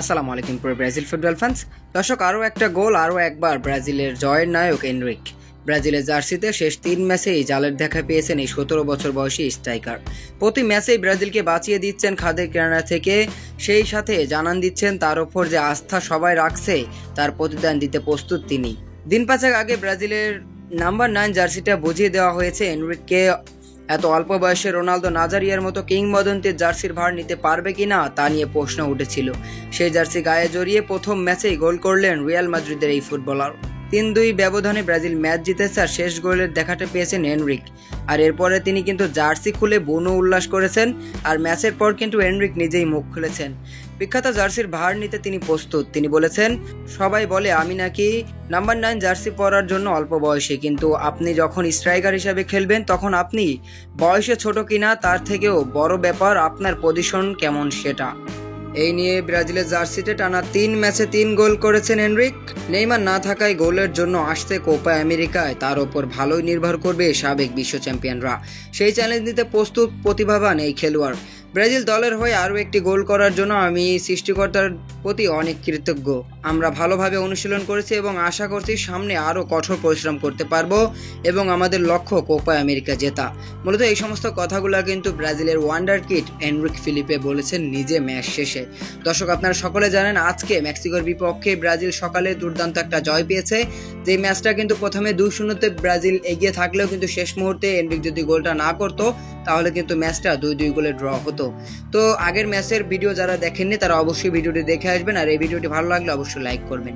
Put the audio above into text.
আসসালামু আলাইকুম প্রিয় ব্রাজিল ফুটবল ফ্যান্স। দর্শক, আরও একটা গোল, আরও একবার ব্রাজিলের জয়ের নায়ক এনরিক। ব্রাজিলের জার্সিতে শেষ 3 ম্যাচেই জালের দেখা পেয়েছেন এই 17 বছর বয়সী স্ট্রাইকার। প্রতি ম্যাচেই ব্রাজিলকে বাঁচিয়ে দিচ্ছেন খাদের কিনারা থেকে, সেই সাথে জানান দিচ্ছেন তার ওপর যে আস্থা সবাই রাখছে, তার প্রতিদান দিতে প্রস্তুত তিনি। দিন পাঁচেক আগে ব্রাজিলের নাম্বার 9 জার্সিটা বুঝিয়ে দেওয়া হয়েছে এনরিককে। এত অল্প বয়সে রোনালদো নাজারিয়ার মতো কিংবদন্তির জার্সির ভার নিতে পারবে কিনা তা নিয়ে প্রশ্ন উঠেছিল। সেই জার্সি গায়ে জড়িয়ে প্রথম ম্যাচেই গোল করলেন রিয়াল মাদ্রিদের এই ফুটবলার। 3-2 ব্যবধানে ব্রাজিল ম্যাচ জিতেছে আর শেষ গোলের দেখাটা পেয়েছেন এনরিক। আর এরপরে তিনি কিন্তু জার্সি খুলে বুনো উল্লাস করেছেন। আর ম্যাচের পর কিন্তু এনরিক নিজেই মুখ খুলেছেন। বিখ্যাত জার্সির ভার নিতে তিনি প্রস্তুত। তিনি বলেছেন, সবাই বলে আমি নাকি নাম্বার 9 জার্সি পরার জন্য অল্প বয়সী, কিন্তু আপনি যখন স্ট্রাইকার হিসেবে খেলবেন তখন আপনি বয়সে ছোট কিনা তার থেকেও বড় ব্যাপার আপনার পজিশন কেমন সেটা। এই নিয়ে ব্রাজিলের জার্সিতে টানা 3 ম্যাচে 3 গোল করেছেন এনরিক। নেইমার না থাকায় গোলের জন্য আসতে কোপা আমেরিকায় তার ওপর ভালোই নির্ভর করবে সাবেক বিশ্ব চ্যাম্পিয়নরা। সেই চ্যালেঞ্জ নিতে প্রস্তুত প্রতিভাবান এই খেলোয়াড়। ব্রাজিল দলের হয়ে আরও একটি গোল করার জন্য আমি সৃষ্টিকর্তার প্রতি অনেক কৃতজ্ঞ। আমরা ভালোভাবে অনুশীলন করেছি এবং আশা করছি সামনে আরও কঠোর পরিশ্রম করতে পারবো এবং আমাদের লক্ষ্য কোপা আমেরিকা জেতা। মূলত এই সমস্ত কথাগুলো কিন্তু ব্রাজিলের ওয়ান্ডার কিড এনরিক ফিলিপে বলেছেন নিজে ম্যাচ শেষে। দর্শক, আপনারা সকলে জানেন আজকে মেক্সিকোর বিপক্ষে ব্রাজিল সকালে দুর্দান্ত একটা জয় পেয়েছে। যে ম্যাচটা কিন্তু প্রথমে 2-0 ব্রাজিল এগিয়ে থাকলেও কিন্তু শেষ মুহূর্তে এনরিক যদি গোলটা না করতো তাহলে কিন্তু ম্যাচটা 2-2 গোলে ড্র হতো। তো আগের ম্যাচের ভিডিও যারা দেখেননি তারা অবশ্যই ভিডিওটি দেখে আসবেন, আর এই ভিডিওটি ভালো লাগলে অবশ্যই লাইক করবেন।